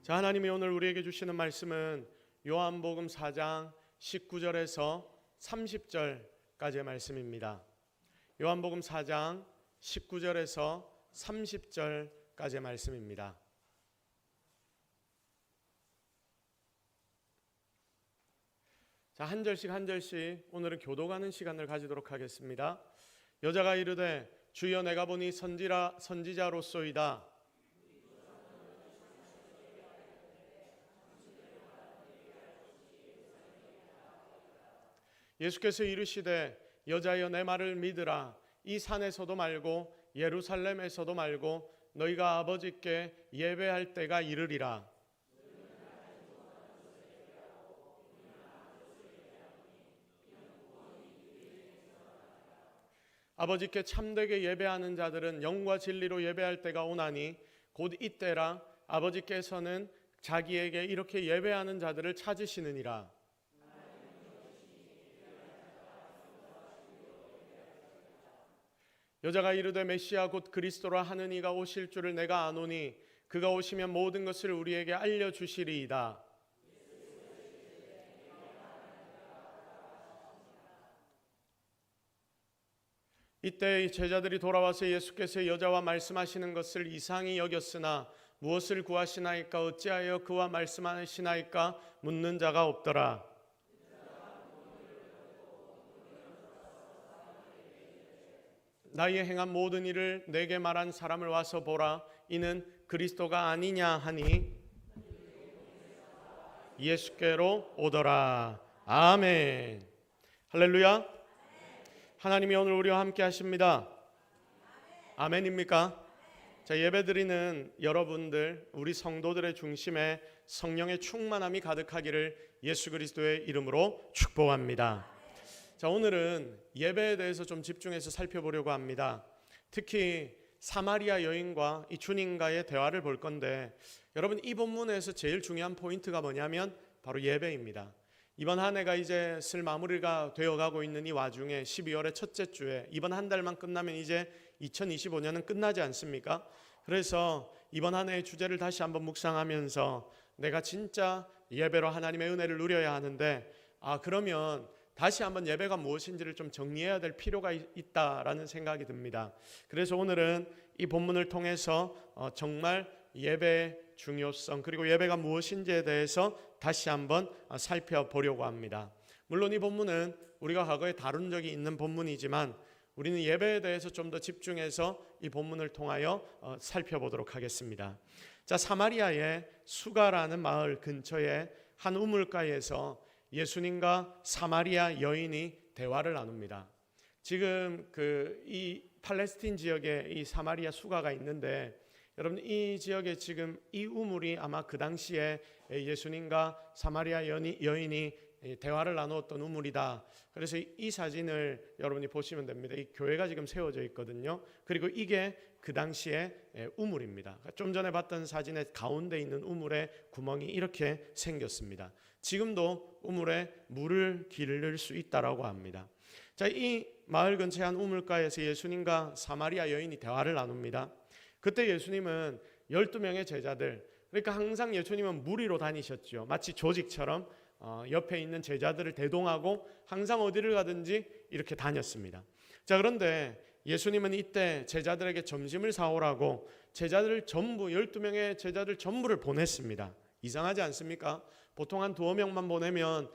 자, 하나님이 오늘 우리에게 주시는 말씀은 요한복음 4장 19절에서 30절까지의 말씀입니다. 요한복음 4장 19절에서 30절까지의 말씀입니다. 자, 한 절씩 한 절씩 오늘은 교도가는 시간을 가지도록 하겠습니다. 여자가 이르되 주여 내가 보니 선지자로소이다. 예수께서 이르시되 여자여 내 말을 믿으라. 이 산에서도 말고 예루살렘에서도 말고 너희가 아버지께 예배할 때가 이르리라. 아버지께 참되게 예배하는 자들은 영과 진리로 예배할 때가 오나니 곧 이때라. 아버지께서는 자기에게 이렇게 예배하는 자들을 찾으시느니라. 여자가 이르되 메시아 곧 그리스도라 하는 이가 오실 줄을 내가 아노니 그가 오시면 모든 것을 우리에게 알려주시리이다. 이때 제자들이 돌아와서 예수께서 여자와 말씀하시는 것을 이상히 여겼으나 무엇을 구하시나이까 어찌하여 그와 말씀하시나이까 묻는 자가 없더라. 나의 행한 모든 일을 내게 말한 사람을 와서 보라. 이는 그리스도가 아니냐 하니 예수께로 오더라. 아멘. 할렐루야. 하나님이 오늘 우리와 함께 하십니다. 아멘입니까? 자, 예배드리는 여러분들, 우리 성도들의 중심에 성령의 충만함이 가득하기를 예수 그리스도의 이름으로 축복합니다. 자, 오늘은 예배에 대해서 좀 집중해서 살펴보려고 합니다. 특히 사마리아 여인과 이 주님과의 대화를 볼 건데, 여러분 이 본문에서 제일 중요한 포인트가 뭐냐면 바로 예배입니다. 이번 한 해가 이제 슬 마무리가 되어가고 있는 이 와중에 12월의 첫째 주에 이번 한 달만 끝나면 이제 2025년은 끝나지 않습니까? 그래서 이번 한 해의 주제를 다시 한번 묵상하면서 내가 진짜 예배로 하나님의 은혜를 누려야 하는데, 그러면 다시 한번 예배가 무엇인지를 좀 정리해야 될 필요가 있다라는 생각이 듭니다. 그래서 오늘은 이 본문을 통해서 정말 예배의 중요성 그리고 예배가 무엇인지에 대해서 다시 한번 살펴보려고 합니다. 물론 이 본문은 우리가 과거에 다룬 적이 있는 본문이지만 우리는 예배에 대해서 좀 더 집중해서 이 본문을 통하여 살펴보도록 하겠습니다. 자, 사마리아의 수가라는 마을 근처에 한 우물가에서 예수님과 사마리아 여인이 대화를 나눕니다. 지금 이 팔레스틴 지역에 이 사마리아 수가가 있는데, 여러분 이 지역에 지금 이 우물이 아마 그 당시에 예수님과 사마리아 여인이 대화를 나누었던 우물이다. 그래서 이 사진을 여러분이 보시면 됩니다. 이 교회가 지금 세워져 있거든요. 그리고 이게 그 당시에 우물입니다. 좀 전에 봤던 사진의 가운데 있는 우물의 구멍이 이렇게 생겼습니다. 지금도 우물에 물을 기를 수 있다라고 합니다. 자, 이 마을 근처의 한 우물가에서 예수님과 사마리아 여인이 대화를 나눕니다. 그때 예수님은 12명의 제자들, 그러니까 항상 예수님은 무리로 다니셨죠. 마치 조직처럼 옆에 있는 제자들을 대동하고 항상 어디를 가든지 이렇게 다녔습니다. 자, 그런데 예수님은 이때 제자들에게 점심을 사오라고 제자들 전부 12명의 제자들 전부를 보냈습니다. 이상하지 않습니까? 보통 한 2명만 보내면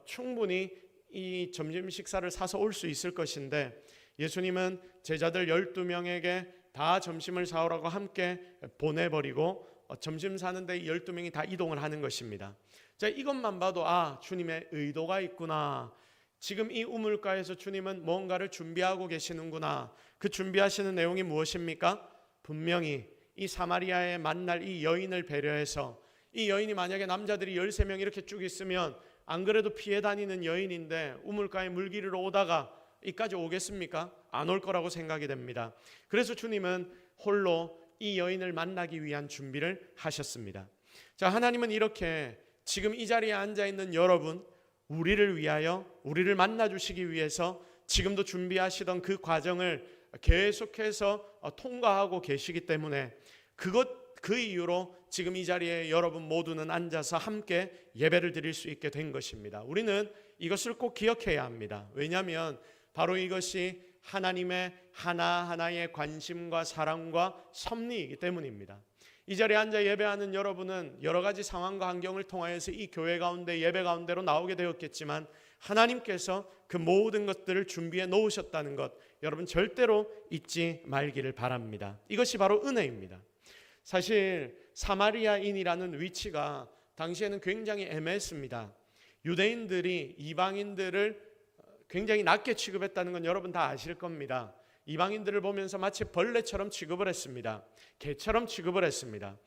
충분히 이 점심 식사를 사서 올 수 있을 것인데 예수님은 제자들 12명에게 다 점심을 사오라고 함께 보내버리고 점심 사는데 12명이 다 이동을 하는 것입니다. 자, 이것만 봐도 주님의 의도가 있구나. 지금 이 우물가에서 주님은 뭔가를 준비하고 계시는구나. 그 준비하시는 내용이 무엇입니까? 분명히 이 사마리아에 만날 이 여인을 배려해서, 이 여인이 만약에 남자들이 13명 이렇게 쭉 있으면 안 그래도 피해 다니는 여인인데 우물가에 물 기르러 오다가 이까지 오겠습니까? 안 올 거라고 생각이 됩니다. 그래서 주님은 홀로 이 여인을 만나기 위한 준비를 하셨습니다. 자, 하나님은 이렇게 지금 이 자리에 앉아있는 여러분, 우리를 위하여, 우리를 만나주시기 위해서 지금도 준비하시던 그 과정을 계속해서 통과하고 계시기 때문에 그 이유로 지금 이 자리에 여러분 모두는 앉아서 함께 예배를 드릴 수 있게 된 것입니다. 우리는 이것을 꼭 기억해야 합니다. 왜냐하면 바로 이것이 하나님의 하나하나의 관심과 사랑과 섭리이기 때문입니다. 이 자리에 앉아 예배하는 여러분은 여러 가지 상황과 환경을 통하여서 이 교회 가운데 예배 가운데로 나오게 되었겠지만 하나님께서 그 모든 것들을 준비해 놓으셨다는 것 여러분 절대로 잊지 말기를 바랍니다. 이것이 바로 은혜입니다. 사실 사마리아인이라는 위치가 당시에는 굉장히 애매했습니다. 유대인들이 이방인들을 굉장히 낮게 취급했다는 건 여러분 다 아실 겁니다. 이방인들을 보면서 마치 벌레처럼 취급을 했습니다. 개처럼 취급을 했습니다.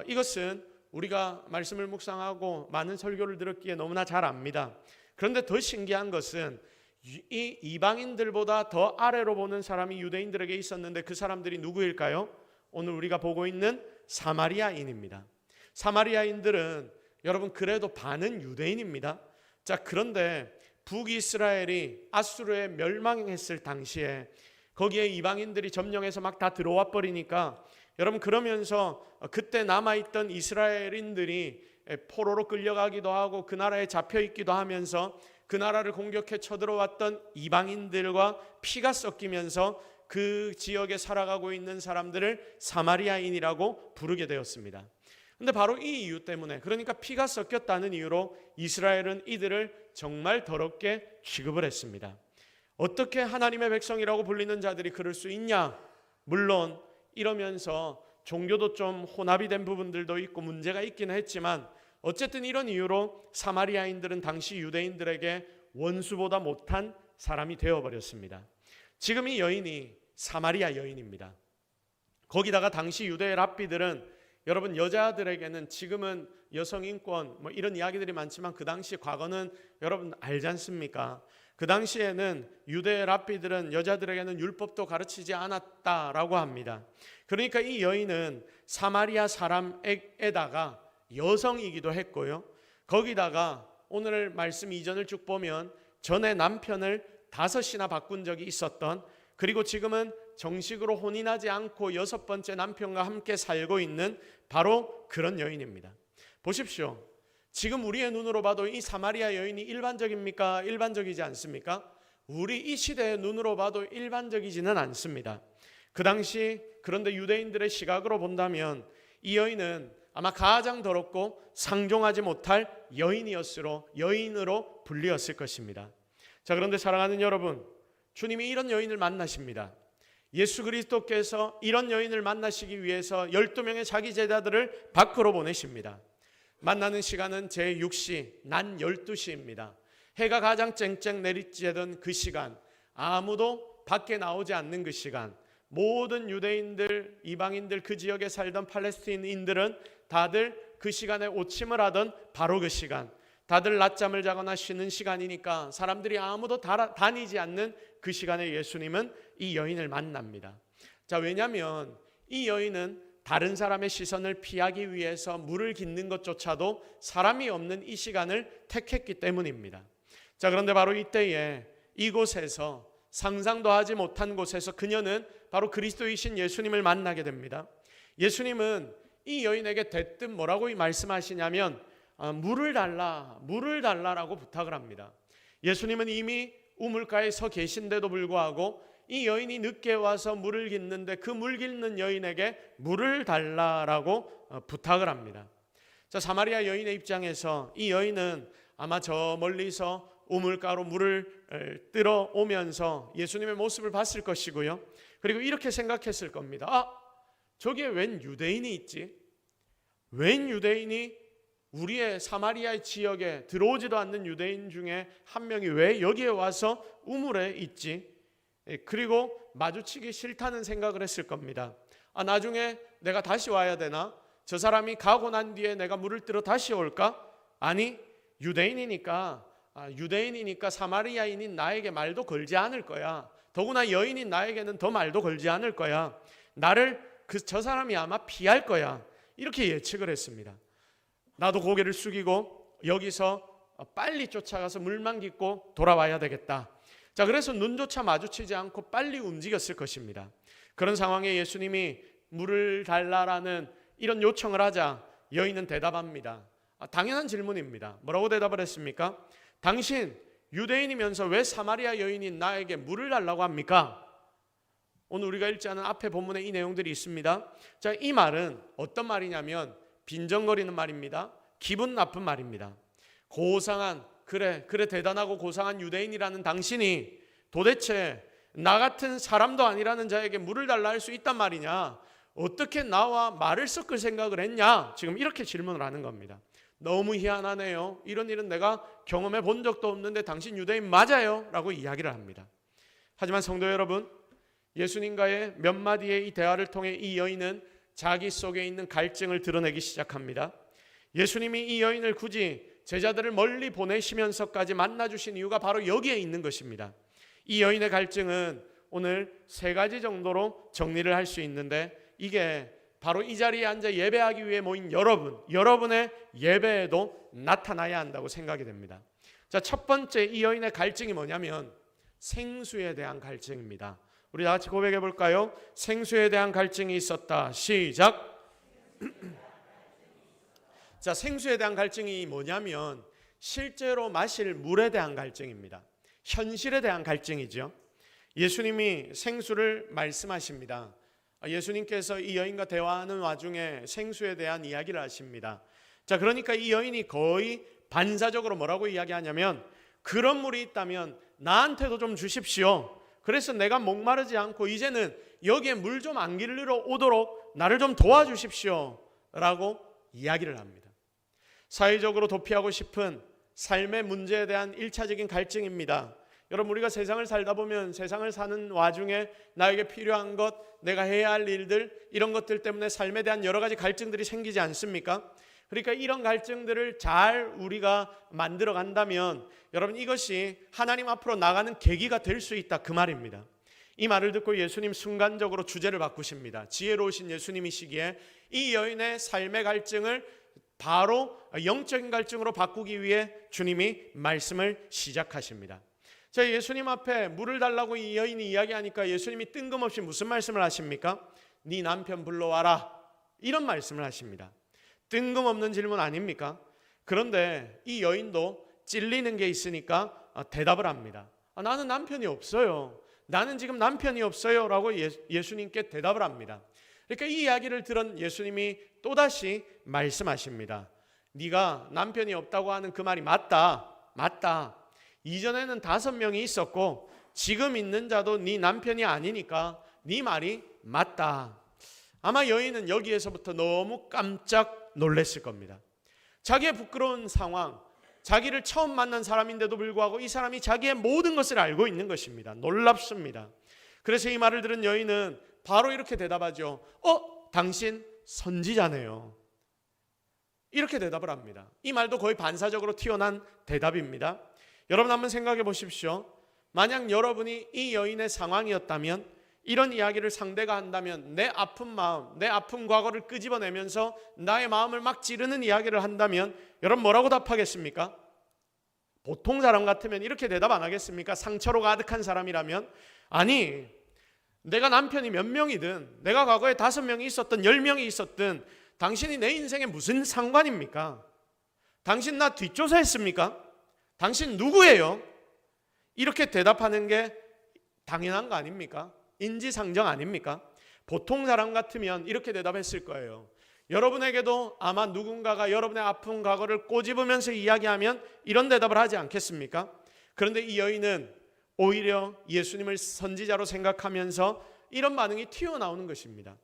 이것은 우리가 말씀을 묵상하고 많은 설교를 들었기에 너무나 잘 압니다. 그런데 더 신기한 것은 이 이방인들보다 더 아래로 보는 사람이 유대인들에게 있었는데 그 사람들이 누구일까요? 오늘 우리가 보고 있는 사마리아인입니다. 사마리아인들은 여러분 그래도 반은 유대인입니다. 자, 그런데 북이스라엘이 아수르에 멸망했을 당시에 거기에 이방인들이 점령해서 막 다 들어와 버리니까 여러분 그러면서 그때 남아있던 이스라엘인들이 포로로 끌려가기도 하고 그 나라에 잡혀 있기도 하면서 그 나라를 공격해 쳐들어왔던 이방인들과 피가 섞이면서 그 지역에 살아가고 있는 사람들을 사마리아인이라고 부르게 되었습니다. 근데 바로 이 이유 때문에, 그러니까 피가 섞였다는 이유로 이스라엘은 이들을 정말 더럽게 취급을 했습니다. 어떻게 하나님의 백성이라고 불리는 자들이 그럴 수 있냐? 물론 이러면서 종교도 좀 혼합이 된 부분들도 있고 문제가 있기는 했지만 어쨌든 이런 이유로 사마리아인들은 당시 유대인들에게 원수보다 못한 사람이 되어버렸습니다. 지금 이 여인이 사마리아 여인입니다. 거기다가 당시 유대의 랍비들은 여러분 여자들에게는, 지금은 여성인권 뭐 이런 이야기들이 많지만 그 당시 과거는 여러분 알지 않습니까? 그 당시에는 유대의 랍비들은 여자들에게는 율법도 가르치지 않았다라고 합니다. 그러니까 이 여인은 사마리아 사람에다가 여성이기도 했고요. 거기다가 오늘 말씀 이전을 쭉 보면 전에 남편을 5이나 바꾼 적이 있었던, 그리고 지금은 정식으로 혼인하지 않고 6번째 남편과 함께 살고 있는 바로 그런 여인입니다. 보십시오. 지금 우리의 눈으로 봐도 이 사마리아 여인이 일반적입니까? 일반적이지 않습니까? 우리 이 시대의 눈으로 봐도 일반적이지는 않습니다. 그 당시 그런데 유대인들의 시각으로 본다면 이 여인은 아마 가장 더럽고 상종하지 못할 여인으로 불리었을 것입니다. 자, 그런데 사랑하는 여러분, 주님이 이런 여인을 만나십니다. 예수 그리스도께서 이런 여인을 만나시기 위해서 12명의 자기 제자들을 밖으로 보내십니다. 만나는 시간은 제6시 낮 12시입니다. 해가 가장 쨍쨍 내리쬐던 그 시간, 아무도 밖에 나오지 않는 그 시간, 모든 유대인들, 이방인들, 그 지역에 살던 팔레스틴인들은 다들 그 시간에 오침을 하던 바로 그 시간, 다들 낮잠을 자거나 쉬는 시간이니까 사람들이 아무도 다니지 않는 그 시간에 예수님은 이 여인을 만납니다. 자, 왜냐하면 이 여인은 다른 사람의 시선을 피하기 위해서 물을 깃는 것조차도 사람이 없는 이 시간을 택했기 때문입니다. 자, 그런데 바로 이때에 이곳에서, 상상도 하지 못한 곳에서 그녀는 바로 그리스도이신 예수님을 만나게 됩니다. 예수님은 이 여인에게 대뜸 뭐라고 말씀하시냐면 물을 달라라고 부탁을 합니다. 예수님은 이미 우물가에 서 계신데도 불구하고 이 여인이 늦게 와서 물을 깃는데 그 물 깃는 여인에게 물을 달라라고 부탁을 합니다. 자, 사마리아 여인의 입장에서 이 여인은 아마 저 멀리서 우물가로 물을 뜨러 오면서 예수님의 모습을 봤을 것이고요. 그리고 이렇게 생각했을 겁니다. 저기에 웬 유대인이 있지? 웬 유대인이 우리의 사마리아 지역에 들어오지도 않는 유대인 중에 한 명이 왜 여기에 와서 우물에 있지? 그리고 마주치기 싫다는 생각을 했을 겁니다. 나중에 내가 다시 와야 되나? 저 사람이 가고 난 뒤에 내가 물을 뜨러 다시 올까? 아니, 유대인이니까 사마리아인인 나에게 말도 걸지 않을 거야. 더구나 여인인 나에게는 더 말도 걸지 않을 거야. 나를 저 사람이 아마 피할 거야. 이렇게 예측을 했습니다. 나도 고개를 숙이고 여기서 빨리 쫓아가서 물만 깃고 돌아와야 되겠다. 자, 그래서 눈조차 마주치지 않고 빨리 움직였을 것입니다. 그런 상황에 예수님이 물을 달라라는 이런 요청을 하자 여인은 대답합니다. 당연한 질문입니다. 뭐라고 대답을 했습니까? 당신 유대인이면서 왜 사마리아 여인인 나에게 물을 달라고 합니까? 오늘 우리가 읽지 않은 앞에 본문에 이 내용들이 있습니다. 자, 이 말은 어떤 말이냐면 빈정거리는 말입니다. 기분 나쁜 말입니다. 고상한, 그래 대단하고 고상한 유대인이라는 당신이 도대체 나 같은 사람도 아니라는 자에게 물을 달라 할 수 있단 말이냐? 어떻게 나와 말을 섞을 생각을 했냐? 지금 이렇게 질문을 하는 겁니다. 너무 희한하네요. 이런 일은 내가 경험해 본 적도 없는데 당신 유대인 맞아요? 라고 이야기를 합니다. 하지만 성도 여러분, 예수님과의 몇 마디의 이 대화를 통해 이 여인은 자기 속에 있는 갈증을 드러내기 시작합니다. 예수님이 이 여인을 굳이 제자들을 멀리 보내시면서까지 만나주신 이유가 바로 여기에 있는 것입니다. 이 여인의 갈증은 오늘 세 가지 정도로 정리를 할 수 있는데, 이게 바로 이 자리에 앉아 예배하기 위해 모인 여러분의 예배에도 나타나야 한다고 생각이 됩니다. 자, 첫 번째 이 여인의 갈증이 뭐냐면 생수에 대한 갈증입니다. 우리 다 같이 고백해 볼까요? 생수에 대한 갈증이 있었다. 시작. 자, 생수에 대한 갈증이 뭐냐면 실제로 마실 물에 대한 갈증입니다. 현실에 대한 갈증이죠. 예수님이 생수를 말씀하십니다. 예수님께서 이 여인과 대화하는 와중에 생수에 대한 이야기를 하십니다. 자, 그러니까 이 여인이 거의 반사적으로 뭐라고 이야기하냐면, 그런 물이 있다면 나한테도 좀 주십시오. 그래서 내가 목마르지 않고 이제는 여기에 물 좀 안 길르러 오도록 나를 좀 도와주십시오 라고 이야기를 합니다. 사회적으로 도피하고 싶은 삶의 문제에 대한 1차적인 갈증입니다. 여러분, 우리가 세상을 살다 보면 세상을 사는 와중에 나에게 필요한 것, 내가 해야 할 일들, 이런 것들 때문에 삶에 대한 여러 가지 갈증들이 생기지 않습니까? 그러니까 이런 갈증들을 잘 우리가 만들어 간다면 여러분, 이것이 하나님 앞으로 나가는 계기가 될 수 있다, 그 말입니다. 이 말을 듣고 예수님 순간적으로 주제를 바꾸십니다. 지혜로우신 예수님이시기에 이 여인의 삶의 갈증을 바로 영적인 갈증으로 바꾸기 위해 주님이 말씀을 시작하십니다. 자, 예수님 앞에 물을 달라고 이 여인이 이야기하니까 예수님이 뜬금없이 무슨 말씀을 하십니까? 네 남편 불러와라, 이런 말씀을 하십니다. 뜬금없는 질문 아닙니까? 그런데 이 여인도 찔리는 게 있으니까 대답을 합니다. 나는 남편이 없어요. 나는 지금 남편이 없어요 라고 예수님께 대답을 합니다. 그러니까 이 이야기를 들은 예수님이 또다시 말씀하십니다. 네가 남편이 없다고 하는 그 말이 맞다. 이전에는 5명이 있었고 지금 있는 자도 네 남편이 아니니까 네 말이 맞다. 아마 여인은 여기에서부터 너무 깜짝 놀랐을 겁니다. 자기의 부끄러운 상황, 자기를 처음 만난 사람인데도 불구하고 이 사람이 자기의 모든 것을 알고 있는 것입니다. 놀랍습니다. 그래서 이 말을 들은 여인은 바로 이렇게 대답하죠. 당신 선지자네요. 이렇게 대답을 합니다. 이 말도 거의 반사적으로 튀어난 대답입니다. 여러분, 한번 생각해 보십시오. 만약 여러분이 이 여인의 상황이었다면, 이런 이야기를 상대가 한다면, 내 아픈 마음, 내 아픈 과거를 끄집어내면서 나의 마음을 막 찌르는 이야기를 한다면 여러분 뭐라고 답하겠습니까? 보통 사람 같으면 이렇게 대답 안 하겠습니까? 상처로 가득한 사람이라면, 아니, 내가 남편이 몇 명이든, 내가 과거에 5명이 있었든 10명이 있었든 당신이 내 인생에 무슨 상관입니까? 당신 나 뒷조사했습니까? 당신 누구예요? 이렇게 대답하는 게 당연한 거 아닙니까? 인지상정 아닙니까? 보통 사람 같으면 이렇게 대답했을 거예요. 여러분에게도 아마 누군가가 여러분의 아픈 과거를 꼬집으면서 이야기하면 이런 대답을 하지 않겠습니까? 그런데 이 여인은 오히려 예수님을 선지자로 생각하면서 이런 반응이 튀어나오는 것입니다.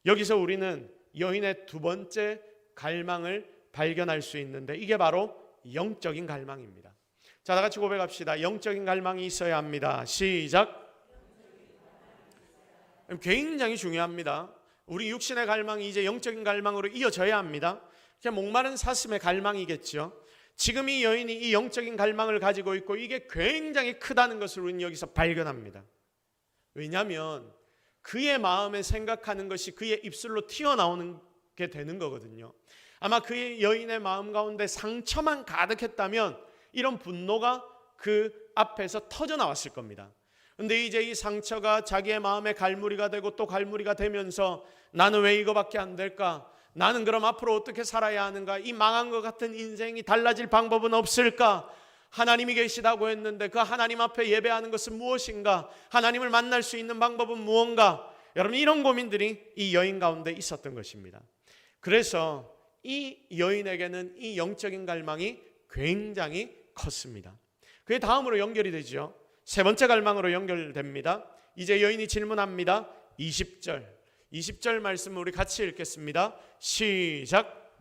여기서 우리는 여인의 두 번째 갈망을 발견할 수 있는데, 이게 바로 영적인 갈망입니다. 자, 다 같이 고백합시다. 영적인 갈망이 있어야 합니다. 시작. 굉장히 중요합니다. 우리 육신의 갈망이 이제 영적인 갈망으로 이어져야 합니다. 그냥 목마른 사슴의 갈망이겠죠. 지금 이 여인이 이 영적인 갈망을 가지고 있고 이게 굉장히 크다는 것을 우리는 여기서 발견합니다. 왜냐하면 그의 마음에 생각하는 것이 그의 입술로 튀어나오는 게 되는 거거든요. 아마 그의 여인의 마음 가운데 상처만 가득했다면 이런 분노가 그 앞에서 터져 나왔을 겁니다. 근데 이제 이 상처가 자기의 마음에 갈무리가 되고 또 갈무리가 되면서 나는 왜 이거밖에 안 될까? 나는 그럼 앞으로 어떻게 살아야 하는가? 이 망한 것 같은 인생이 달라질 방법은 없을까? 하나님이 계시다고 했는데 그 하나님 앞에 예배하는 것은 무엇인가? 하나님을 만날 수 있는 방법은 무언가? 여러분, 이런 고민들이 이 여인 가운데 있었던 것입니다. 그래서 이 여인에게는 이 영적인 갈망이 굉장히 컸습니다. 그게 다음으로 연결이 되죠. 세 번째 갈망으로 연결됩니다. 이제 여인이 질문합니다. 20절 말씀을 우리 같이 읽겠습니다. 시작.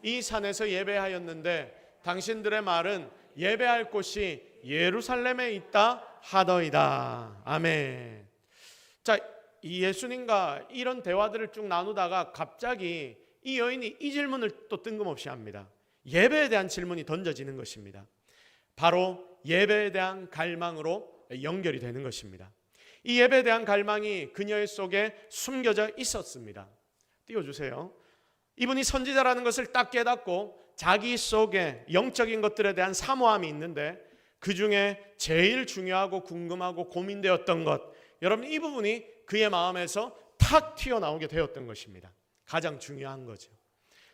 이 산에서 예배하였는데 당신들의 말은 예배할 곳이 예루살렘에 있다 하더이다. 아멘. 자, 이 예수님과 이런 대화들을 쭉 나누다가 갑자기 이 여인이 이 질문을 또 뜬금없이 합니다. 예배에 대한 질문이 던져지는 것입니다. 바로 예배에 대한 갈망으로 연결이 되는 것입니다. 이 예배에 대한 갈망이 그녀의 속에 숨겨져 있었습니다. 띄워주세요. 이분이 선지자라는 것을 딱 깨닫고 자기 속에 영적인 것들에 대한 사모함이 있는데 그 중에 제일 중요하고 궁금하고 고민되었던 것, 여러분, 이 부분이 그의 마음에서 탁 튀어나오게 되었던 것입니다. 가장 중요한 거죠.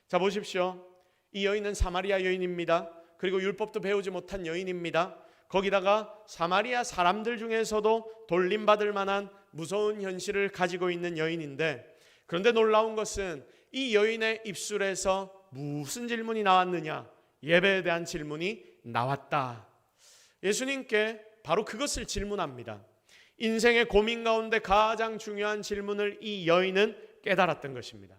자, 보십시오. 이 여인은 사마리아 여인입니다. 그리고 율법도 배우지 못한 여인입니다. 거기다가 사마리아 사람들 중에서도 돌림받을 만한 무서운 현실을 가지고 있는 여인인데, 그런데 놀라운 것은 이 여인의 입술에서 무슨 질문이 나왔느냐? 예배에 대한 질문이 나왔다. 예수님께 바로 그것을 질문합니다. 인생의 고민 가운데 가장 중요한 질문을 이 여인은 깨달았던 것입니다.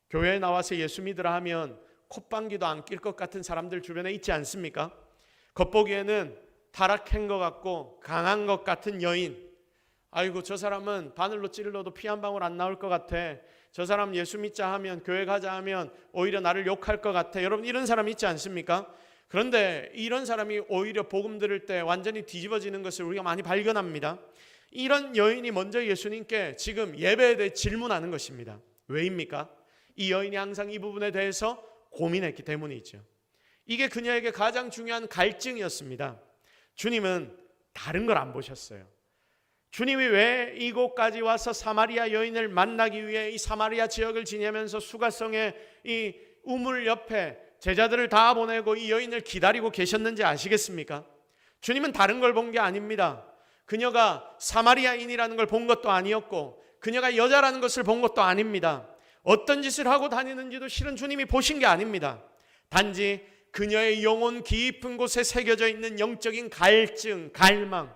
교회에 나와서 예수 믿으라 하면 콧방귀도 안 낄 것 같은 사람들 주변에 있지 않습니까? 겉보기에는 타락한 것 같고 강한 것 같은 여인. 아이고, 저 사람은 바늘로 찔러도 피 한 방울 안 나올 것 같아. 저 사람 예수 믿자 하면, 교회 가자 하면 오히려 나를 욕할 것 같아. 여러분, 이런 사람 있지 않습니까? 그런데 이런 사람이 오히려 복음 들을 때 완전히 뒤집어지는 것을 우리가 많이 발견합니다. 이런 여인이 먼저 예수님께 지금 예배에 대해 질문하는 것입니다. 왜입니까? 이 여인이 항상 이 부분에 대해서 고민했기 때문이죠. 이게 그녀에게 가장 중요한 갈증이었습니다. 주님은 다른 걸 안 보셨어요. 주님이 왜 이곳까지 와서 사마리아 여인을 만나기 위해 이 사마리아 지역을 지내면서 수가성의 이 우물 옆에 제자들을 다 보내고 이 여인을 기다리고 계셨는지 아시겠습니까? 주님은 다른 걸 본 게 아닙니다. 그녀가 사마리아인이라는 걸 본 것도 아니었고 그녀가 여자라는 것을 본 것도 아닙니다. 어떤 짓을 하고 다니는지도 실은 주님이 보신 게 아닙니다. 단지 그녀의 영혼 깊은 곳에 새겨져 있는 영적인 갈증, 갈망,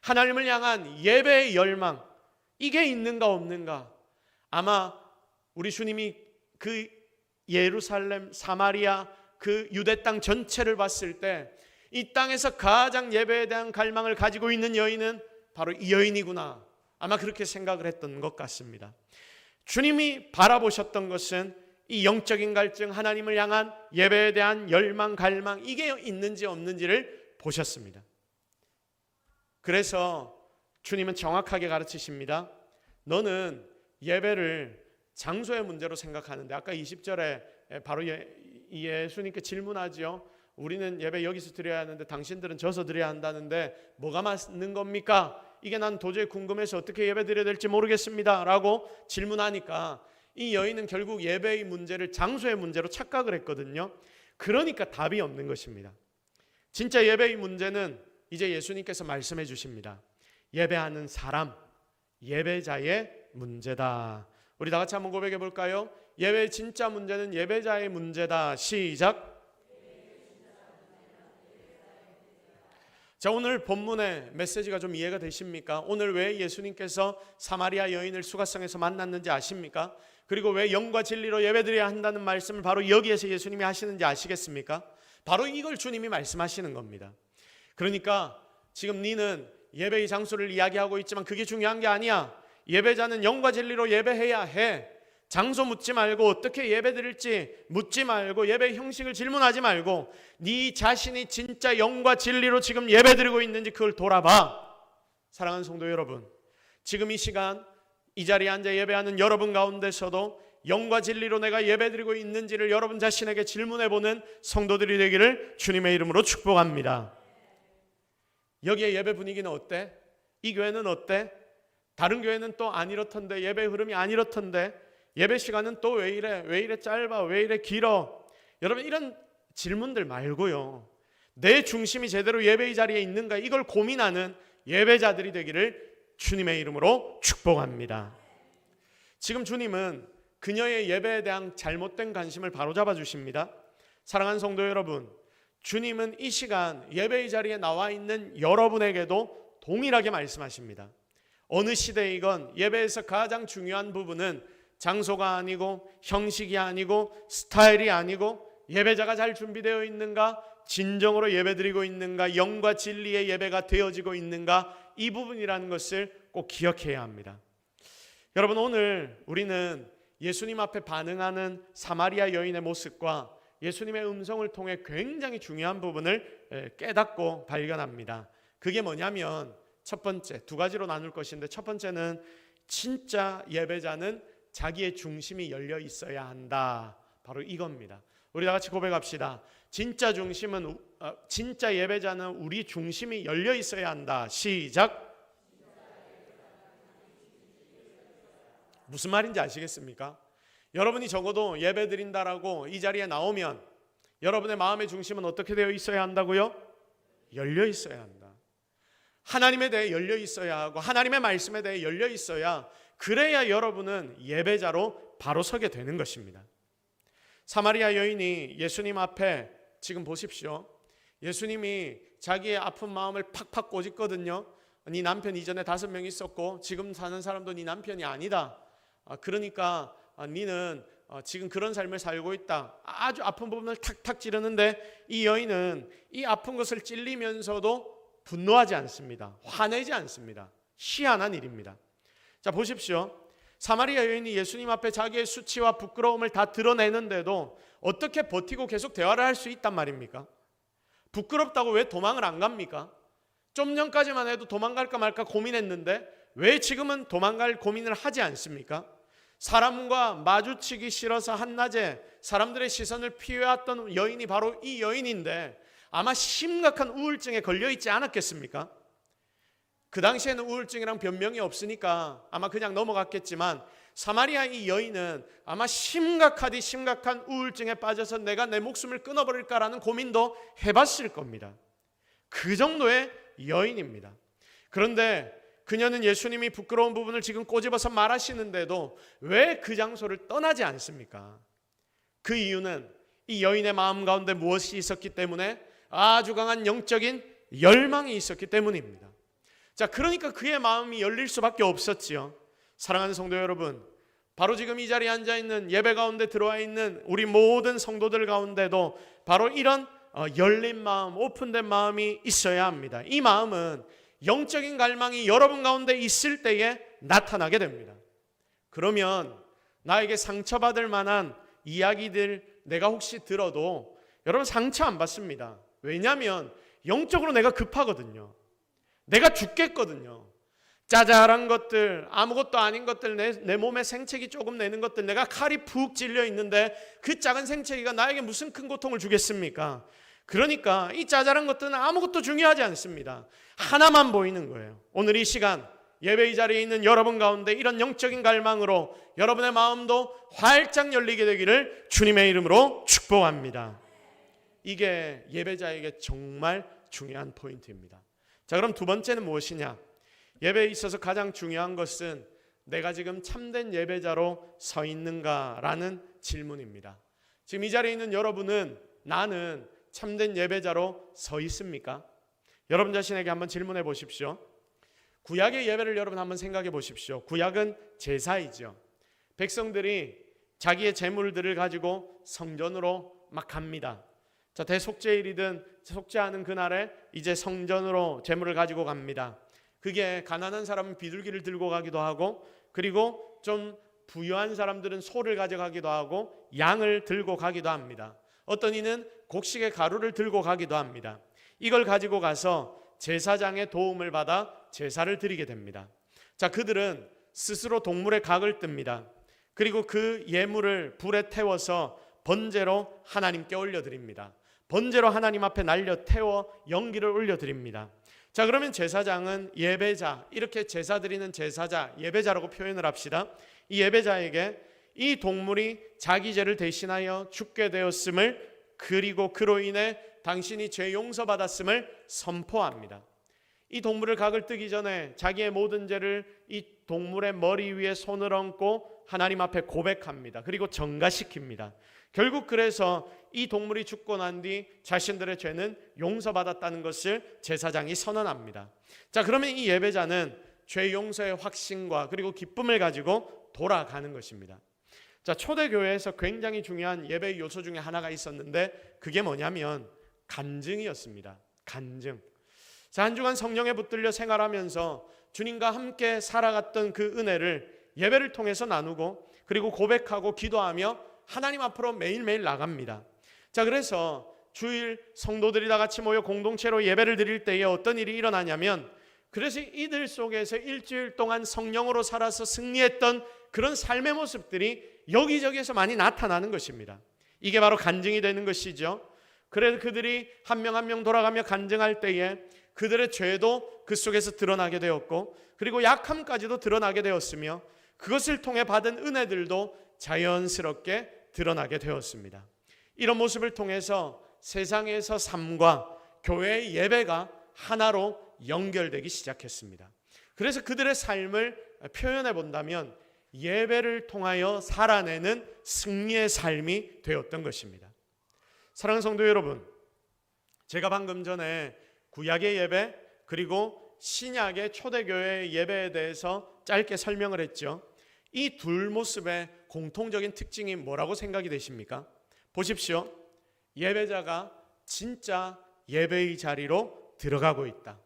하나님을 향한 예배의 열망, 이게 있는가 없는가? 아마 우리 주님이 그 예루살렘, 사마리아, 그 유대 땅 전체를 봤을 때 이 땅에서 가장 예배에 대한 갈망을 가지고 있는 여인은 바로 이 여인이구나, 아마 그렇게 생각을 했던 것 같습니다. 주님이 바라보셨던 것은 이 영적인 갈증, 하나님을 향한 예배에 대한 열망, 갈망, 이게 있는지 없는지를 보셨습니다. 그래서 주님은 정확하게 가르치십니다. 너는 예배를 장소의 문제로 생각하는데, 아까 20절에 바로 예수님께 질문하죠. 우리는 예배 여기서 드려야 하는데 당신들은 저서 드려야 한다는데 뭐가 맞는 겁니까? 이게 난 도저히 궁금해서 어떻게 예배 드려야 될지 모르겠습니다 라고 질문하니까 이 여인은 결국 예배의 문제를 장소의 문제로 착각을 했거든요. 그러니까 답이 없는 것입니다. 진짜 예배의 문제는 이제 예수님께서 말씀해 주십니다. 예배하는 사람, 예배자의 문제다. 우리 다 같이 한번 고백해 볼까요? 예배의 진짜 문제는 예배자의 문제다. 시작. 자, 오늘 본문의 메시지가 좀 이해가 되십니까? 오늘 왜 예수님께서 사마리아 여인을 수가성에서 만났는지 아십니까? 그리고 왜 영과 진리로 예배드려야 한다는 말씀을 바로 여기에서 예수님이 하시는지 아시겠습니까? 바로 이걸 주님이 말씀하시는 겁니다. 그러니까 지금 너는 예배의 장소를 이야기하고 있지만 그게 중요한 게 아니야. 예배자는 영과 진리로 예배해야 해. 장소 묻지 말고 어떻게 예배드릴지 묻지 말고 예배 형식을 질문하지 말고 네 자신이 진짜 영과 진리로 지금 예배드리고 있는지 그걸 돌아봐. 사랑하는 성도 여러분, 지금 이 시간 이 자리에 앉아 예배하는 여러분 가운데서도 영과 진리로 내가 예배드리고 있는지를 여러분 자신에게 질문해보는 성도들이 되기를 주님의 이름으로 축복합니다. 여기에 예배 분위기는 어때? 이 교회는 어때? 다른 교회는 또 안 이렇던데, 예배 흐름이 안 이렇던데, 예배 시간은 또 왜 이래 짧아, 왜 이래 길어? 여러분, 이런 질문들 말고요, 내 중심이 제대로 예배의 자리에 있는가, 이걸 고민하는 예배자들이 되기를 주님의 이름으로 축복합니다. 지금 주님은 그녀의 예배에 대한 잘못된 관심을 바로잡아 주십니다. 사랑하는 성도 여러분, 주님은 이 시간 예배의 자리에 나와 있는 여러분에게도 동일하게 말씀하십니다. 어느 시대이건 예배에서 가장 중요한 부분은 장소가 아니고 형식이 아니고 스타일이 아니고 예배자가 잘 준비되어 있는가, 진정으로 예배드리고 있는가, 영과 진리의 예배가 되어지고 있는가, 이 부분이라는 것을 꼭 기억해야 합니다. 여러분, 오늘 우리는 예수님 앞에 반응하는 사마리아 여인의 모습과 예수님의 음성을 통해 굉장히 중요한 부분을 깨닫고 발견합니다. 그게 뭐냐면 첫 번째, 두 가지로 나눌 것인데, 첫 번째는 진짜 예배자는 자기의 중심이 열려 있어야 한다. 바로 이겁니다. 우리 다 같이 고백합시다. 진짜 예배자는 우리 중심이 열려 있어야 한다. 시작. 무슨 말인지 아시겠습니까? 여러분이 적어도 예배 드린다라고 이 자리에 나오면 여러분의 마음의 중심은 어떻게 되어 있어야 한다고요? 열려 있어야 한다. 하나님에 대해 열려 있어야 하고 하나님의 말씀에 대해 열려 있어야, 그래야 여러분은 예배자로 바로 서게 되는 것입니다. 사마리아 여인이 예수님 앞에, 지금 보십시오, 예수님이 자기의 아픈 마음을 팍팍 꼬집거든요. 네 남편 이전에 5명 있었고 지금 사는 사람도 네 남편이 아니다. 그러니까 니는 지금 그런 삶을 살고 있다. 아주 아픈 부분을 탁탁 찌르는데 이 여인은 이 아픈 것을 찔리면서도 분노하지 않습니다. 화내지 않습니다. 희한한 일입니다. 자, 보십시오. 사마리아 여인이 예수님 앞에 자기의 수치와 부끄러움을 다 드러내는데도 어떻게 버티고 계속 대화를 할 수 있단 말입니까? 부끄럽다고 왜 도망을 안 갑니까? 좀 전까지만 해도 도망갈까 말까 고민했는데 왜 지금은 도망갈 고민을 하지 않습니까? 사람과 마주치기 싫어서 한낮에 사람들의 시선을 피해왔던 여인이 바로 이 여인인데, 아마 심각한 우울증에 걸려있지 않았겠습니까? 그 당시에는 우울증이랑 변명이 없으니까 아마 그냥 넘어갔겠지만, 사마리아 이 여인은 아마 심각하디 심각한 우울증에 빠져서 내가 내 목숨을 끊어버릴까라는 고민도 해봤을 겁니다. 그 정도의 여인입니다. 그런데 그녀는 예수님이 부끄러운 부분을 지금 꼬집어서 말하시는데도 왜 그 장소를 떠나지 않습니까? 그 이유는 이 여인의 마음 가운데 무엇이 있었기 때문에? 아주 강한 영적인 열망이 있었기 때문입니다. 자, 그러니까 그의 마음이 열릴 수밖에 없었지요. 사랑하는 성도 여러분, 바로 지금 이 자리에 앉아있는, 예배 가운데 들어와 있는 우리 모든 성도들 가운데도 바로 이런 열린 마음, 오픈된 마음이 있어야 합니다. 이 마음은 영적인 갈망이 여러분 가운데 있을 때에 나타나게 됩니다. 그러면 나에게 상처받을 만한 이야기들 내가 혹시 들어도 여러분 상처 안 받습니다. 왜냐하면 영적으로 내가 급하거든요. 내가 죽겠거든요. 짜잘한 것들, 아무것도 아닌 것들, 내 몸에 생채기 조금 내는 것들, 내가 칼이 푹 찔려 있는데 그 작은 생채기가 나에게 무슨 큰 고통을 주겠습니까? 그러니까 이 짜잘한 것들은 아무것도 중요하지 않습니다. 하나만 보이는 거예요. 오늘 이 시간 예배의 자리에 있는 여러분 가운데 이런 영적인 갈망으로 여러분의 마음도 활짝 열리게 되기를 주님의 이름으로 축복합니다. 이게 예배자에게 정말 중요한 포인트입니다. 자, 그럼 두 번째는 무엇이냐? 예배에 있어서 가장 중요한 것은 내가 지금 참된 예배자로 서 있는가라는 질문입니다. 지금 이 자리에 있는 여러분은 나는 참된 예배자로 서 있습니까? 여러분 자신에게 한번 질문해 보십시오. 구약의 예배를 여러분 한번 생각해 보십시오. 구약은 제사이죠. 백성들이 자기의 재물들을 가지고 성전으로 막 갑니다. 자, 대속죄일이든 속죄하는 그날에 이제 성전으로 재물을 가지고 갑니다. 그게 가난한 사람은 비둘기를 들고 가기도 하고, 그리고 좀 부유한 사람들은 소를 가져가기도 하고 양을 들고 가기도 합니다. 어떤 이는 곡식의 가루를 들고 가기도 합니다. 이걸 가지고 가서 제사장의 도움을 받아 제사를 드리게 됩니다. 자, 그들은 스스로 동물의 각을 뜹니다. 그리고 그 예물을 불에 태워서 번제로 하나님께 올려드립니다. 번제로 하나님 앞에 날려 태워 연기를 올려드립니다. 자, 그러면 제사장은 예배자, 이렇게 제사 드리는 제사자, 예배자라고 표현을 합시다. 이 예배자에게 이 동물이 자기 죄를 대신하여 죽게 되었음을, 그리고 그로 인해 당신이 죄 용서받았음을 선포합니다. 이 동물을 각을 뜨기 전에 자기의 모든 죄를 이 동물의 머리 위에 손을 얹고 하나님 앞에 고백합니다. 그리고 전가시킵니다. 결국 그래서 이 동물이 죽고 난 뒤 자신들의 죄는 용서받았다는 것을 제사장이 선언합니다. 자, 그러면 이 예배자는 죄 용서의 확신과 그리고 기쁨을 가지고 돌아가는 것입니다. 자, 초대교회에서 굉장히 중요한 예배의 요소 중에 하나가 있었는데 그게 뭐냐면 간증이었습니다. 간증. 자, 한 주간 성령에 붙들려 생활하면서 주님과 함께 살아갔던 그 은혜를 예배를 통해서 나누고 그리고 고백하고 기도하며 하나님 앞으로 매일매일 나갑니다. 자, 그래서 주일 성도들이 다 같이 모여 공동체로 예배를 드릴 때에 어떤 일이 일어나냐면, 그래서 이들 속에서 일주일 동안 성령으로 살아서 승리했던 그런 삶의 모습들이 여기저기에서 많이 나타나는 것입니다. 이게 바로 간증이 되는 것이죠. 그래서 그들이 한 명 한 명 돌아가며 간증할 때에 그들의 죄도 그 속에서 드러나게 되었고, 그리고 약함까지도 드러나게 되었으며, 그것을 통해 받은 은혜들도 자연스럽게 드러나게 되었습니다. 이런 모습을 통해서 세상에서 삶과 교회의 예배가 하나로 연결되기 시작했습니다. 그래서 그들의 삶을 표현해 본다면 예배를 통하여 살아내는 승리의 삶이 되었던 것입니다. 사랑하는 성도 여러분, 제가 방금 전에 구약의 예배 그리고 신약의 초대교회의 예배에 대해서 짧게 설명을 했죠. 이 둘 모습의 공통적인 특징이 뭐라고 생각이 되십니까? 보십시오. 예배자가 진짜 예배의 자리로 들어가고 있다.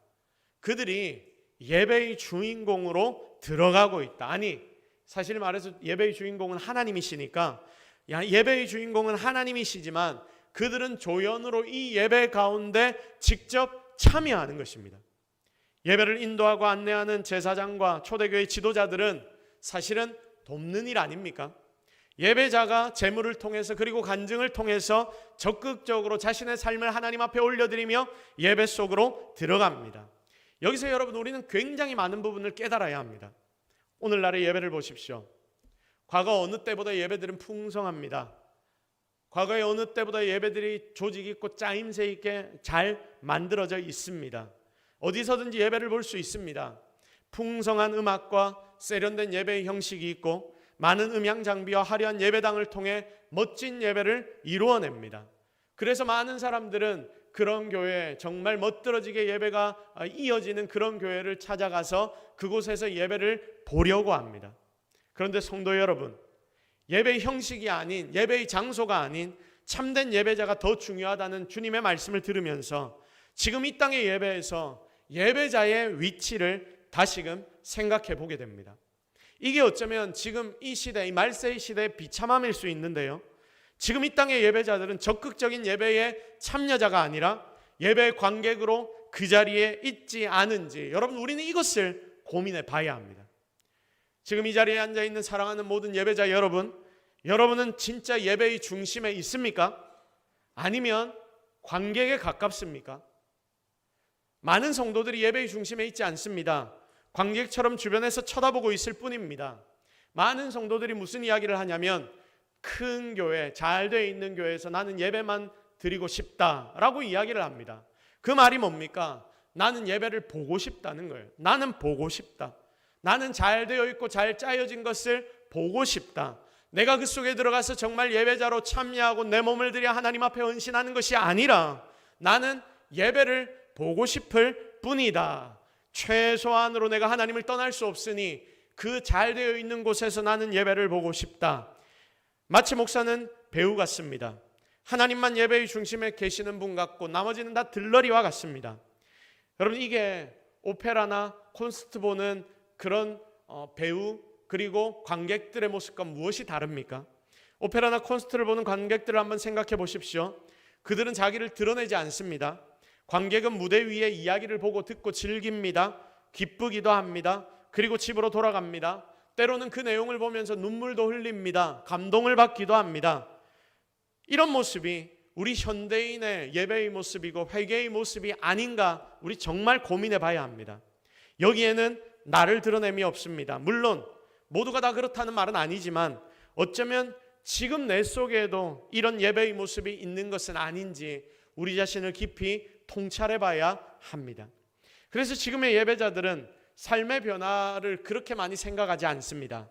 그들이 예배의 주인공으로 들어가고 있다. 아니, 사실 말해서 예배의 주인공은 하나님이시니까, 예배의 주인공은 하나님이시지만 그들은 조연으로 이 예배 가운데 직접 참여하는 것입니다. 예배를 인도하고 안내하는 제사장과 초대교회 지도자들은 사실은 돕는 일 아닙니까? 예배자가 제물을 통해서 그리고 간증을 통해서 적극적으로 자신의 삶을 하나님 앞에 올려드리며 예배 속으로 들어갑니다. 여기서 여러분, 우리는 굉장히 많은 부분을 깨달아야 합니다. 오늘날의 예배를 보십시오. 과거 어느 때보다 예배들은 풍성합니다. 과거의 어느 때보다 예배들이 조직 있고 짜임새 있게 잘 만들어져 있습니다. 어디서든지 예배를 볼 수 있습니다. 풍성한 음악과 세련된 예배의 형식이 있고 많은 음향 장비와 화려한 예배당을 통해 멋진 예배를 이루어냅니다. 그래서 많은 사람들은 그런 교회, 정말 멋들어지게 예배가 이어지는 그런 교회를 찾아가서 그곳에서 예배를 보려고 합니다. 그런데 성도 여러분, 예배의 형식이 아닌, 예배의 장소가 아닌 참된 예배자가 더 중요하다는 주님의 말씀을 들으면서 지금 이 땅의 예배에서 예배자의 위치를 다시금 생각해 보게 됩니다. 이게 어쩌면 지금 이 시대, 이 말세의 시대의 비참함일 수 있는데요, 지금 이 땅의 예배자들은 적극적인 예배의 참여자가 아니라 예배의 관객으로 그 자리에 있지 않은지, 여러분, 우리는 이것을 고민해 봐야 합니다. 지금 이 자리에 앉아있는 사랑하는 모든 예배자 여러분, 여러분은 진짜 예배의 중심에 있습니까? 아니면 관객에 가깝습니까? 많은 성도들이 예배의 중심에 있지 않습니다. 관객처럼 주변에서 쳐다보고 있을 뿐입니다. 많은 성도들이 무슨 이야기를 하냐면, 큰 교회, 잘 돼 있는 교회에서 나는 예배만 드리고 싶다라고 이야기를 합니다. 그 말이 뭡니까? 나는 예배를 보고 싶다는 거예요. 나는 보고 싶다. 나는 잘 되어 있고 잘 짜여진 것을 보고 싶다. 내가 그 속에 들어가서 정말 예배자로 참여하고 내 몸을 들여 하나님 앞에 헌신하는 것이 아니라 나는 예배를 보고 싶을 뿐이다. 최소한으로 내가 하나님을 떠날 수 없으니 그 잘 되어 있는 곳에서 나는 예배를 보고 싶다. 마치 목사는 배우 같습니다. 하나님만 예배의 중심에 계시는 분 같고 나머지는 다 들러리와 같습니다. 여러분, 이게 오페라나 콘서트 보는 그런 배우 그리고 관객들의 모습과 무엇이 다릅니까? 오페라나 콘서트를 보는 관객들을 한번 생각해 보십시오. 그들은 자기를 드러내지 않습니다. 관객은 무대 위에 이야기를 보고 듣고 즐깁니다. 기쁘기도 합니다. 그리고 집으로 돌아갑니다. 때로는 그 내용을 보면서 눈물도 흘립니다. 감동을 받기도 합니다. 이런 모습이 우리 현대인의 예배의 모습이고 회개의 모습이 아닌가 우리 정말 고민해 봐야 합니다. 여기에는 나를 드러냄이 없습니다. 물론 모두가 다 그렇다는 말은 아니지만 어쩌면 지금 내 속에도 이런 예배의 모습이 있는 것은 아닌지 우리 자신을 깊이 통찰해 봐야 합니다. 그래서 지금의 예배자들은 삶의 변화를 그렇게 많이 생각하지 않습니다.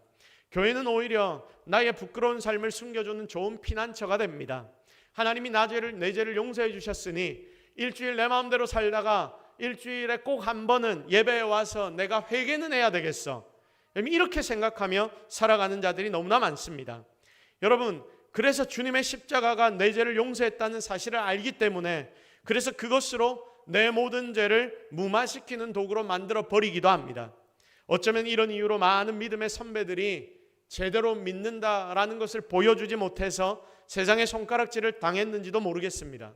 교회는 오히려 나의 부끄러운 삶을 숨겨주는 좋은 피난처가 됩니다. 하나님이 내 죄를 용서해 주셨으니 일주일 내 마음대로 살다가 일주일에 꼭 한 번은 예배에 와서 내가 회개는 해야 되겠어. 이렇게 생각하며 살아가는 자들이 너무나 많습니다. 여러분, 그래서 주님의 십자가가 내 죄를 용서했다는 사실을 알기 때문에 그래서 그것으로 내 모든 죄를 무마시키는 도구로 만들어 버리기도 합니다. 어쩌면 이런 이유로 많은 믿음의 선배들이 제대로 믿는다라는 것을 보여주지 못해서 세상의 손가락질을 당했는지도 모르겠습니다.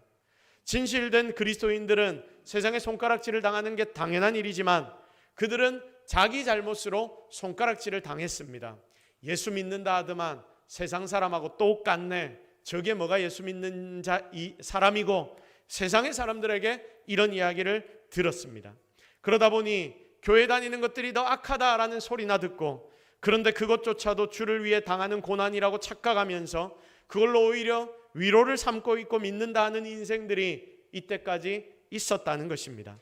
진실된 그리스도인들은 세상의 손가락질을 당하는 게 당연한 일이지만 그들은 자기 잘못으로 손가락질을 당했습니다. 예수 믿는다 하더만 세상 사람하고 똑같네. 저게 뭐가 예수 믿는 사람이고, 세상의 사람들에게 이런 이야기를 들었습니다. 그러다 보니 교회 다니는 것들이 더 악하다라는 소리나 듣고, 그런데 그것조차도 주를 위해 당하는 고난이라고 착각하면서 그걸로 오히려 위로를 삼고 있고 믿는다 하는 인생들이 이때까지 있었다는 것입니다.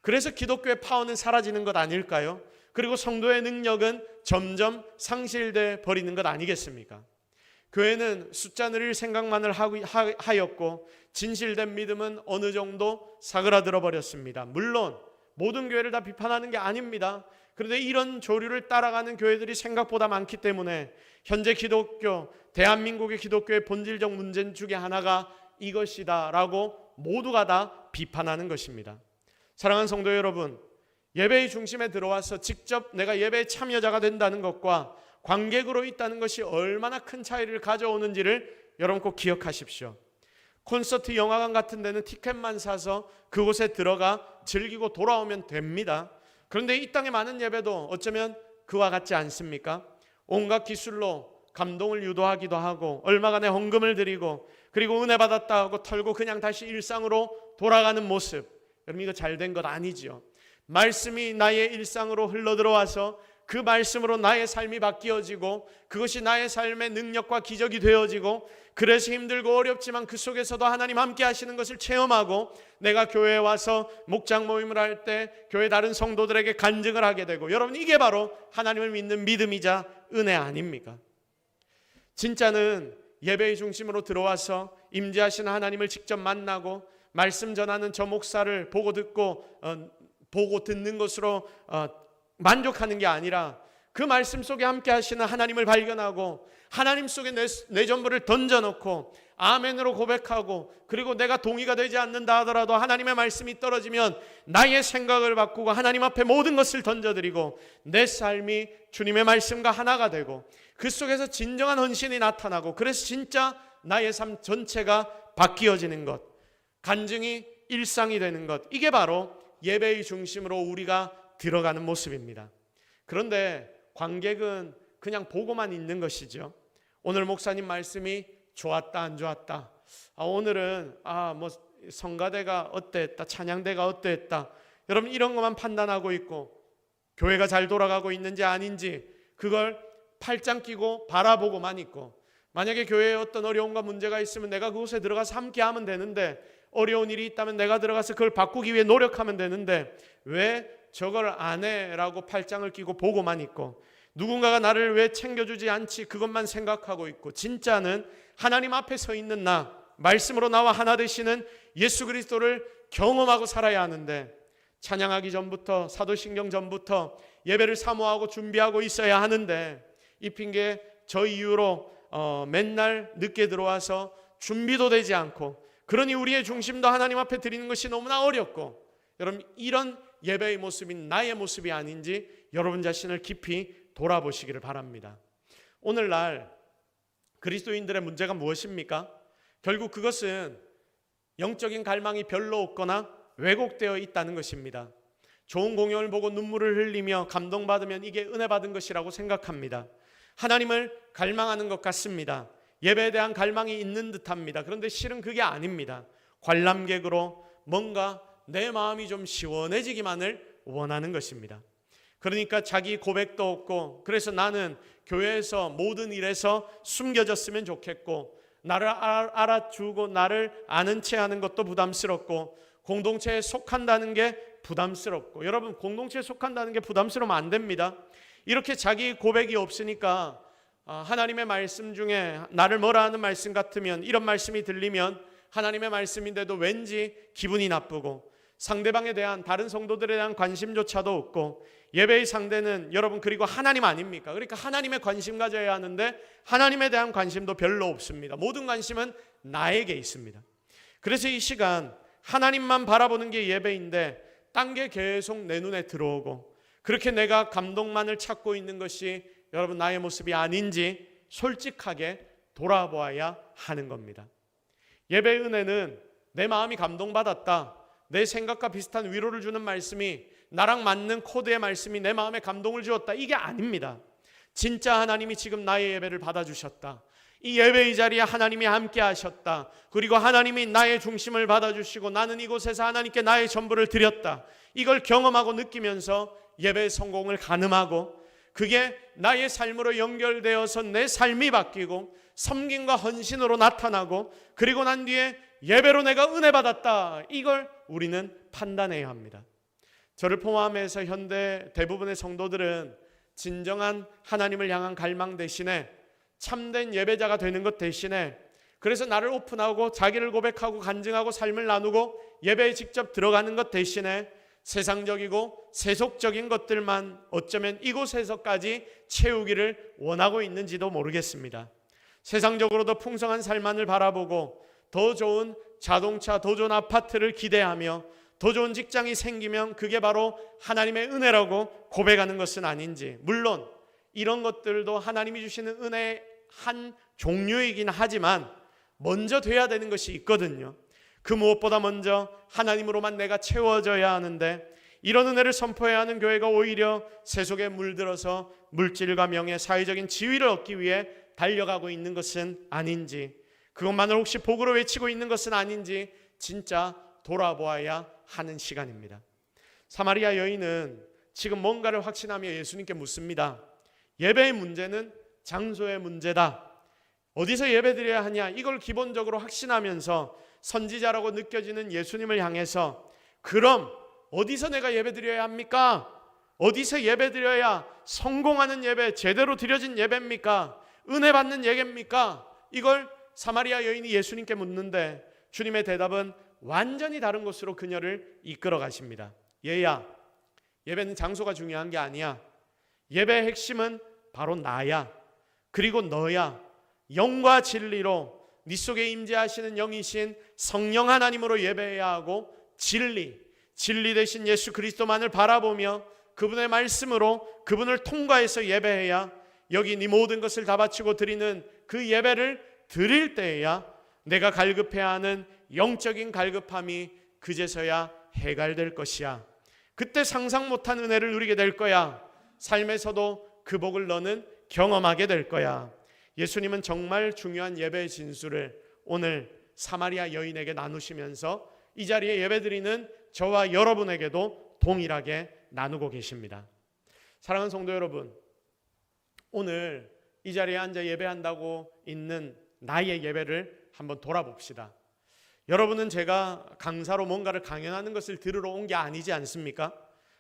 그래서 기독교의 파워는 사라지는 것 아닐까요? 그리고 성도의 능력은 점점 상실돼 버리는 것 아니겠습니까? 교회는 숫자 늘릴 생각만을 하였고 진실된 믿음은 어느 정도 사그라들어 버렸습니다. 물론 모든 교회를 다 비판하는 게 아닙니다. 그런데 이런 조류를 따라가는 교회들이 생각보다 많기 때문에 현재 기독교, 대한민국의 기독교의 본질적 문제 중에 하나가 이것이다라고 모두가 다 비판하는 것입니다. 사랑하는 성도 여러분, 예배의 중심에 들어와서 직접 내가 예배의 참여자가 된다는 것과 관객으로 있다는 것이 얼마나 큰 차이를 가져오는지를 여러분 꼭 기억하십시오. 콘서트, 영화관 같은 데는 티켓만 사서 그곳에 들어가 즐기고 돌아오면 됩니다. 그런데 이 땅의 많은 예배도 어쩌면 그와 같지 않습니까? 온갖 기술로 감동을 유도하기도 하고 얼마간의 헌금을 드리고 그리고 은혜 받았다 하고 털고 그냥 다시 일상으로 돌아가는 모습, 여러분 이거 잘된 것 아니지요. 말씀이 나의 일상으로 흘러들어와서 그 말씀으로 나의 삶이 바뀌어지고 그것이 나의 삶의 능력과 기적이 되어지고 그래서 힘들고 어렵지만 그 속에서도 하나님 함께 하시는 것을 체험하고 내가 교회에 와서 목장 모임을 할 때 교회 다른 성도들에게 간증을 하게 되고, 여러분 이게 바로 하나님을 믿는 믿음이자 은혜 아닙니까? 진짜는 예배의 중심으로 들어와서 임재하시는 하나님을 직접 만나고 말씀 전하는 저 목사를 보고 듣는 것으로 만족하는 게 아니라 그 말씀 속에 함께 하시는 하나님을 발견하고 하나님 속에 내 전부를 던져놓고 아멘으로 고백하고, 그리고 내가 동의가 되지 않는다 하더라도 하나님의 말씀이 떨어지면 나의 생각을 바꾸고 하나님 앞에 모든 것을 던져드리고 내 삶이 주님의 말씀과 하나가 되고 그 속에서 진정한 헌신이 나타나고 그래서 진짜 나의 삶 전체가 바뀌어지는 것, 간증이 일상이 되는 것, 이게 바로 예배의 중심으로 우리가 들어가는 모습입니다. 그런데 관객은 그냥 보고만 있는 것이죠. 오늘 목사님 말씀이 좋았다 안 좋았다, 오늘은 뭐 성가대가 어땠다, 찬양대가 어땠다, 여러분 이런 것만 판단하고 있고 교회가 잘 돌아가고 있는지 아닌지 그걸 팔짱 끼고 바라보고만 있고, 만약에 교회에 어떤 어려움과 문제가 있으면 내가 그곳에 들어가서 함께 하면 되는데, 어려운 일이 있다면 내가 들어가서 그걸 바꾸기 위해 노력하면 되는데 왜 저걸 안 해라고 팔짱을 끼고 보고만 있고, 누군가가 나를 왜 챙겨주지 않지 그것만 생각하고 있고, 진짜는 하나님 앞에 서 있는 나, 말씀으로 나와 하나 되시는 예수 그리스도를 경험하고 살아야 하는데, 찬양하기 전부터 사도신경 전부터 예배를 사모하고 준비하고 있어야 하는데 이 핑계 저 이유로 맨날 늦게 들어와서 준비도 되지 않고, 그러니 우리의 중심도 하나님 앞에 드리는 것이 너무나 어렵고, 여러분 이런 예배의 모습이 나의 모습이 아닌지 여러분 자신을 깊이 돌아보시기를 바랍니다. 오늘날 그리스도인들의 문제가 무엇입니까? 결국 그것은 영적인 갈망이 별로 없거나 왜곡되어 있다는 것입니다. 좋은 공연을 보고 눈물을 흘리며 감동받으면 이게 은혜 받은 것이라고 생각합니다. 하나님을 갈망하는 것 같습니다. 예배에 대한 갈망이 있는 듯합니다. 그런데 실은 그게 아닙니다. 관람객으로 뭔가 내 마음이 좀 시원해지기만을 원하는 것입니다. 그러니까 자기 고백도 없고, 그래서 나는 교회에서 모든 일에서 숨겨졌으면 좋겠고, 나를 알아주고 나를 아는 체 하는 것도 부담스럽고, 공동체에 속한다는 게 부담스럽고. 여러분, 공동체에 속한다는 게 부담스러우면 안 됩니다. 이렇게 자기 고백이 없으니까 하나님의 말씀 중에 나를 뭐라 하는 말씀 같으면, 이런 말씀이 들리면 하나님의 말씀인데도 왠지 기분이 나쁘고, 상대방에 대한, 다른 성도들에 대한 관심조차도 없고, 예배의 상대는 여러분 그리고 하나님 아닙니까? 그러니까 하나님의 관심 가져야 하는데 하나님에 대한 관심도 별로 없습니다. 모든 관심은 나에게 있습니다. 그래서 이 시간 하나님만 바라보는 게 예배인데 딴 게 계속 내 눈에 들어오고, 그렇게 내가 감동만을 찾고 있는 것이 여러분 나의 모습이 아닌지 솔직하게 돌아보아야 하는 겁니다. 예배의 은혜는 내 마음이 감동받았다, 내 생각과 비슷한 위로를 주는 말씀이, 나랑 맞는 코드의 말씀이 내 마음에 감동을 주었다, 이게 아닙니다. 진짜 하나님이 지금 나의 예배를 받아주셨다, 이 예배의 자리에 하나님이 함께 하셨다, 그리고 하나님이 나의 중심을 받아주시고 나는 이곳에서 하나님께 나의 전부를 드렸다, 이걸 경험하고 느끼면서 예배의 성공을 가늠하고, 그게 나의 삶으로 연결되어서 내 삶이 바뀌고 섬김과 헌신으로 나타나고, 그리고 난 뒤에 예배로 내가 은혜 받았다, 이걸 우리는 판단해야 합니다. 저를 포함해서 현대 대부분의 성도들은 진정한 하나님을 향한 갈망 대신에, 참된 예배자가 되는 것 대신에, 그래서 나를 오픈하고 자기를 고백하고 간증하고 삶을 나누고 예배에 직접 들어가는 것 대신에 세상적이고 세속적인 것들만 어쩌면 이곳에서까지 채우기를 원하고 있는지도 모르겠습니다. 세상적으로도 풍성한 삶만을 바라보고 더 좋은 자동차, 더 좋은 아파트를 기대하며 더 좋은 직장이 생기면 그게 바로 하나님의 은혜라고 고백하는 것은 아닌지, 물론 이런 것들도 하나님이 주시는 은혜의 한 종류이긴 하지만 먼저 돼야 되는 것이 있거든요. 그 무엇보다 먼저 하나님으로만 내가 채워져야 하는데, 이런 은혜를 선포해야 하는 교회가 오히려 세속에 물들어서 물질과 명예, 사회적인 지위를 얻기 위해 달려가고 있는 것은 아닌지, 그것만을 혹시 복으로 외치고 있는 것은 아닌지 진짜 돌아보아야 하는 시간입니다. 사마리아 여인은 지금 뭔가를 확신하며 예수님께 묻습니다. 예배의 문제는 장소의 문제다. 어디서 예배드려야 하냐, 이걸 기본적으로 확신하면서 선지자라고 느껴지는 예수님을 향해서, 그럼 어디서 내가 예배드려야 합니까? 어디서 예배드려야 성공하는 예배, 제대로 드려진 예배입니까? 은혜 받는 예배입니까? 이걸 사마리아 여인이 예수님께 묻는데 주님의 대답은 완전히 다른 곳으로 그녀를 이끌어 가십니다. 얘야, 예배는 장소가 중요한 게 아니야. 예배의 핵심은 바로 나야. 그리고 너야. 영과 진리로 네 속에 임재하시는 영이신 성령 하나님으로 예배해야 하고, 진리 되신 예수 그리스도만을 바라보며 그분의 말씀으로 그분을 통과해서 예배해야, 여기 네 모든 것을 다 바치고 드리는 그 예배를 드릴 때에야 내가 갈급해야 하는 영적인 갈급함이 그제서야 해갈될 것이야. 그때 상상 못한 은혜를 누리게 될 거야. 삶에서도 그 복을 너는 경험하게 될 거야. 예수님은 정말 중요한 예배의 진수를 오늘 사마리아 여인에게 나누시면서 이 자리에 예배드리는 저와 여러분에게도 동일하게 나누고 계십니다. 사랑하는 성도 여러분, 오늘 이 자리에 앉아 예배한다고 있는 나의 예배를 한번 돌아봅시다. 여러분은 제가 강사로 뭔가를 강연하는 것을 들으러 온 게 아니지 않습니까?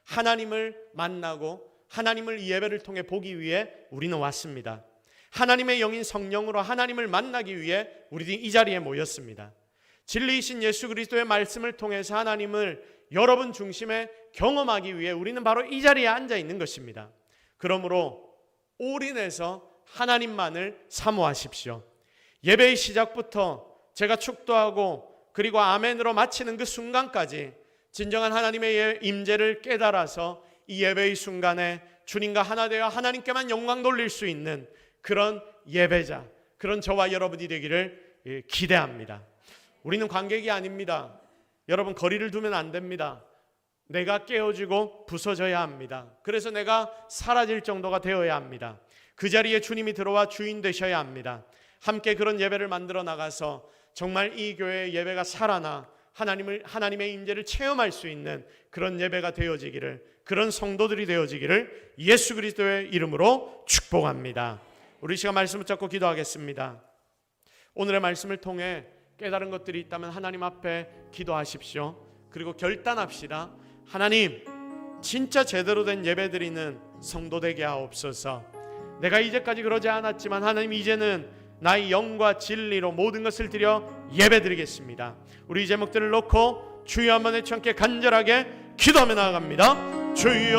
하나님을 만나고 하나님을 이 예배를 통해 보기 위해 우리는 왔습니다. 하나님의 영인 성령으로 하나님을 만나기 위해 우리들이 이 자리에 모였습니다. 진리이신 예수 그리스도의 말씀을 통해서 하나님을 여러분 중심에 경험하기 위해 우리는 바로 이 자리에 앉아 있는 것입니다. 그러므로 올인해서 하나님만을 사모하십시오. 예배의 시작부터 제가 축도하고 그리고 아멘으로 마치는 그 순간까지 진정한 하나님의 임재를 깨달아서 이 예배의 순간에 주님과 하나 되어 하나님께만 영광 돌릴 수 있는 그런 예배자, 그런 저와 여러분이 되기를 기대합니다. 우리는 관객이 아닙니다. 여러분, 거리를 두면 안 됩니다. 내가 깨어지고 부서져야 합니다. 그래서 내가 사라질 정도가 되어야 합니다. 그 자리에 주님이 들어와 주인 되셔야 합니다. 함께 그런 예배를 만들어 나가서 정말 이 교회의 예배가 살아나 하나님의 임재를 체험할 수 있는 그런 예배가 되어지기를, 그런 성도들이 되어지기를 예수 그리스도의 이름으로 축복합니다. 우리 시간 말씀 붙잡고 기도하겠습니다. 오늘의 말씀을 통해 깨달은 것들이 있다면 하나님 앞에 기도하십시오. 그리고 결단합시다. 하나님, 진짜 제대로 된 예배 드리는 성도 되게 하옵소서. 내가 이제까지 그러지 않았지만 하나님, 이제는 나의 영과 진리로 모든 것을 드려 예배 드리겠습니다. 우리 이 제목들을 놓고 주여 한번 외치 함께 간절하게 기도하며 나아갑니다. 주여,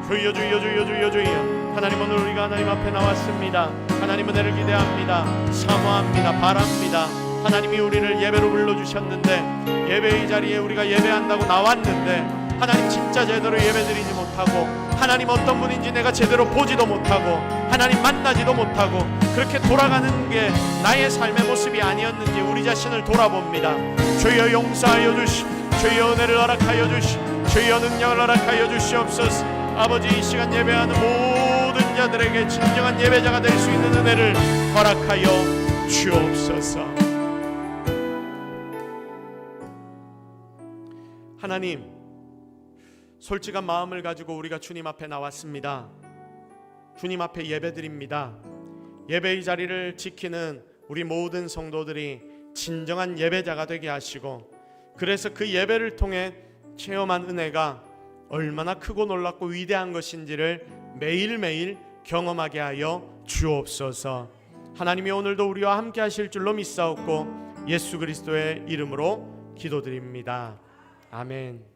주여, 주여, 주여, 주여, 주여. 하나님, 오늘 우리가 하나님 앞에 나왔습니다. 하나님 은혜를 기대합니다. 사모합니다. 바랍니다. 하나님이 우리를 예배로 불러주셨는데, 예배의 자리에 우리가 예배한다고 나왔는데 하나님 진짜 제대로 예배드리지 못하고, 하나님 어떤 분인지 내가 제대로 보지도 못하고, 하나님 만나지도 못하고, 그렇게 돌아가는 게 나의 삶의 모습이 아니었는지 우리 자신을 돌아봅니다. 주여 용서하여 주시, 주여 은혜를 허락하여 주시, 주여 능력을 허락하여 주시옵소서. 아버지, 이 시간 예배하는 모든 자들에게 진정한 예배자가 될 수 있는 은혜를 허락하여 주옵소서. 하나님, 솔직한 마음을 가지고 우리가 주님 앞에 나왔습니다. 주님 앞에 예배드립니다. 예배의 자리를 지키는 우리 모든 성도들이 진정한 예배자가 되게 하시고, 그래서 그 예배를 통해 체험한 은혜가 얼마나 크고 놀랍고 위대한 것인지를 매일매일 경험하게 하여 주옵소서. 하나님이 오늘도 우리와 함께 하실 줄로 믿사옵고 예수 그리스도의 이름으로 기도드립니다. 아멘.